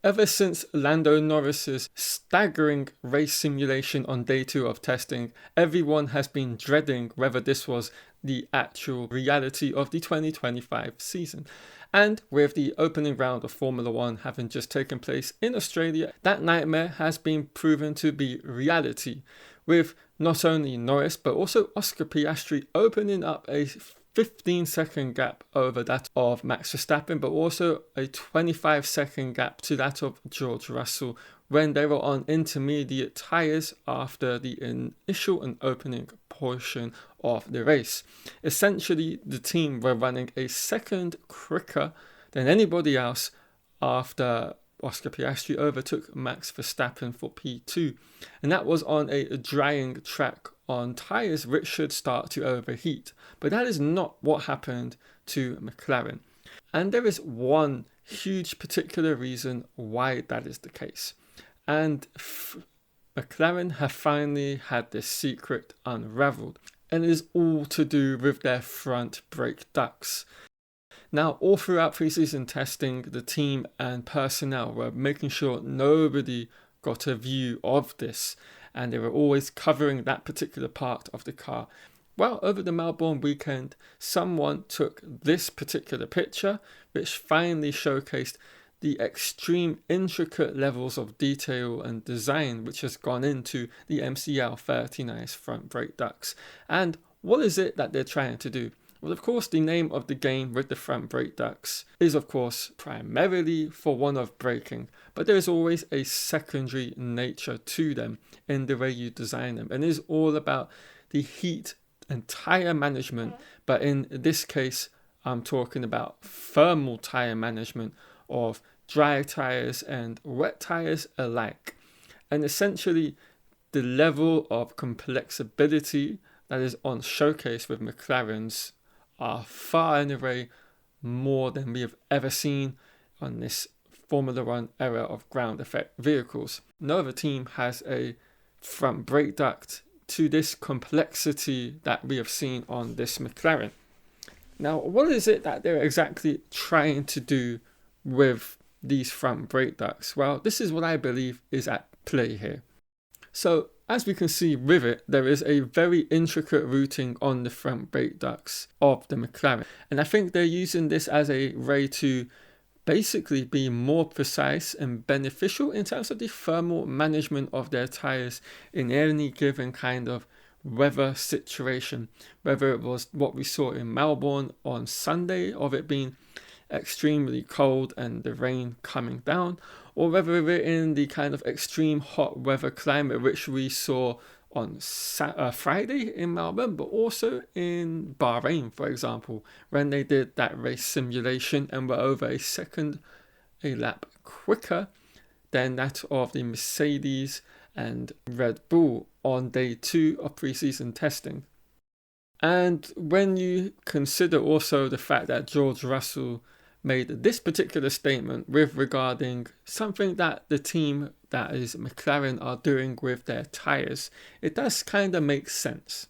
Ever since Lando Norris's staggering race simulation on day 2 of testing, everyone has been dreading whether this was the actual reality of the 2025 season. And with the opening round of Formula 1 having just taken place in Australia, that nightmare has been proven to be reality, with not only Norris but also Oscar Piastri opening up a 15-second gap over that of Max Verstappen, but also a 25-second gap to that of George Russell when they were on intermediate tyres after the initial and opening portion of the race. Essentially, the team were running a second quicker than anybody else after Oscar Piastri overtook Max Verstappen for P2, and that was on a drying track on tyres which should start to overheat. But that is not what happened to McLaren. And there is one huge particular reason why that is the case. And McLaren have finally had this secret unraveled, and it is all to do with their front brake ducts. Now, all throughout preseason testing, the team and personnel were making sure nobody got a view of this, and they were always covering that particular part of the car. Well, over the Melbourne weekend, someone took this particular picture, which finally showcased the extreme intricate levels of detail and design which has gone into the MCL39's front brake ducts. And what is it that they're trying to do? Well, of course, the name of the game with the front brake ducts is, of course, primarily for one of braking, but there is always a secondary nature to them in the way you design them, and it is all about the heat and tire management, but in this case, I'm talking about thermal tire management of dry tires and wet tires alike. And essentially, the level of complexity that is on showcase with McLaren's are far and away more than we have ever seen on this Formula 1 era of ground effect vehicles. No other team has a front brake duct to this complexity that we have seen on this McLaren. Now, what is it that they're exactly trying to do with these front brake ducts? Well, this is what I believe is at play here. So, as we can see with it, there is a very intricate routing on the front brake ducts of the McLaren. And I think they're using this as a way to basically be more precise and beneficial in terms of the thermal management of their tires in any given kind of weather situation. Whether it was what we saw in Melbourne on Sunday of it being extremely cold and the rain coming down, or whether we're in the kind of extreme hot weather climate which we saw on Friday in Melbourne, but also in Bahrain, for example, when they did that race simulation and were over a lap quicker than that of the Mercedes and Red Bull on day 2 of preseason testing. And when you consider also the fact that George Russell made this particular statement with regarding something that the team that is McLaren are doing with their tyres, it does kind of make sense.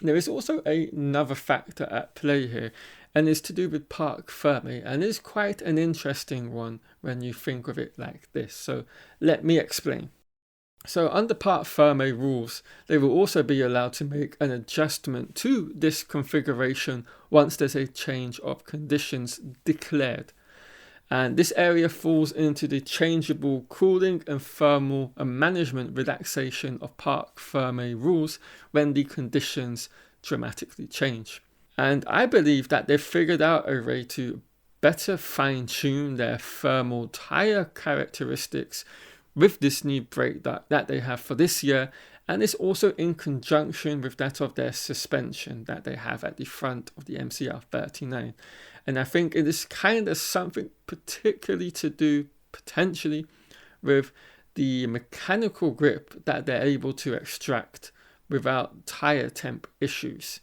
There is also another factor at play here, and it's to do with parc fermé, and it's quite an interesting one when you think of it like this. So let me explain. So under parc fermé rules, they will also be allowed to make an adjustment to this configuration once there's a change of conditions declared. And this area falls into the changeable cooling and thermal and management relaxation of parc fermé rules when the conditions dramatically change. And I believe that they've figured out a way to better fine-tune their thermal tire characteristics with this new brake duct that they have for this year, and it's also in conjunction with that of their suspension that they have at the front of the MCL39. And I think it is kind of something particularly to do potentially with the mechanical grip that they're able to extract without tire temp issues.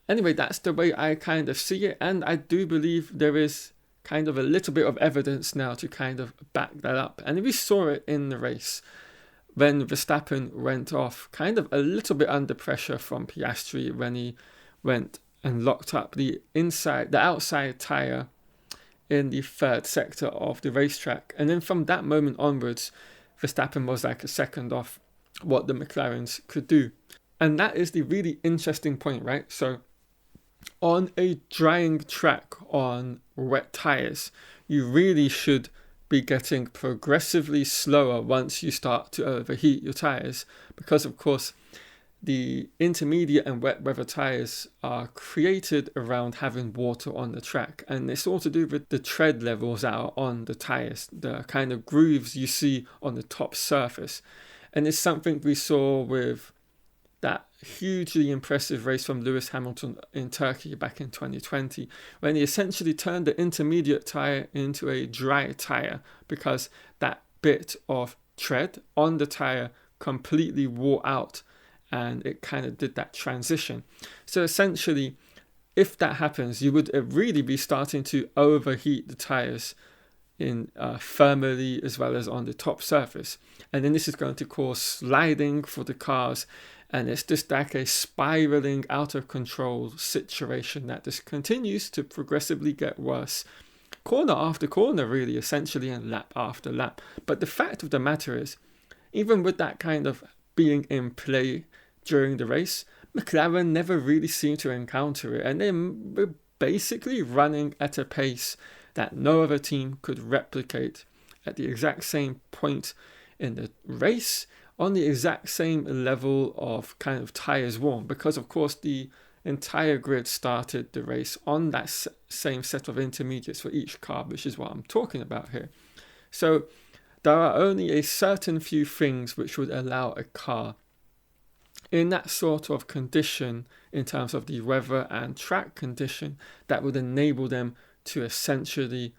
Anyway, that's the way I kind of see it, and I do believe there is kind of a little bit of evidence now to kind of back that up. And we saw it in the race when Verstappen went off kind of a little bit under pressure from Piastri when he went and locked up the outside tyre in the third sector of the racetrack. And then from that moment onwards, Verstappen was like a second off what the McLarens could do. And that is the really interesting point, right? So on a drying track on wet tires, you really should be getting progressively slower once you start to overheat your tires, because of course the intermediate and wet weather tires are created around having water on the track, and it's all to do with the tread levels that are on the tires, the kind of grooves you see on the top surface. And it's something we saw with that hugely impressive race from Lewis Hamilton in Turkey back in 2020, when he essentially turned the intermediate tire into a dry tire because that bit of tread on the tire completely wore out, and it kind of did that transition. So essentially, if that happens, you would really be starting to overheat the tires in thermally as well as on the top surface. And then this is going to cause sliding for the cars, and it's just like a spiraling out of control situation that just continues to progressively get worse, corner after corner really, essentially, and lap after lap. But the fact of the matter is, even with that kind of being in play during the race, McLaren never really seemed to encounter it, and they were basically running at a pace that no other team could replicate at the exact same point in the race, on the exact same level of kind of tires worn, because of course the entire grid started the race on that same set of intermediates for each car, which is what I'm talking about here. So there are only a certain few things which would allow a car in that sort of condition, in terms of the weather and track condition, that would enable them to essentially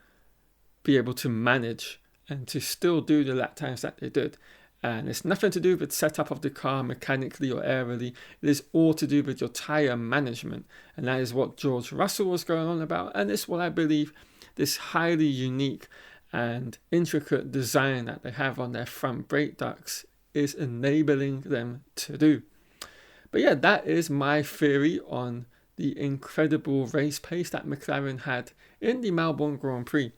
be able to manage and to still do the lap times that they did. And it's nothing to do with setup of the car mechanically or aerally. It is all to do with your tire management. And that is what George Russell was going on about. And it's what I believe this highly unique and intricate design that they have on their front brake ducts is enabling them to do. But yeah, that is my theory on the incredible race pace that McLaren had in the Melbourne Grand Prix.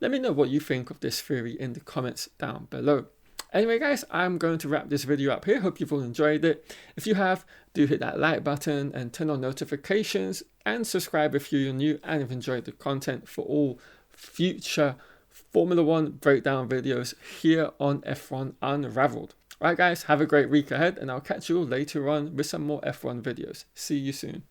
Let me know what you think of this theory in the comments down below. Anyway guys, I'm going to wrap this video up here. Hope you've all enjoyed it. If you have, do hit that like button and turn on notifications, and subscribe if you're new and have enjoyed the content for all future Formula 1 breakdown videos here on F1 Unraveled. Alright guys, have a great week ahead, and I'll catch you all later on with some more F1 videos. See you soon.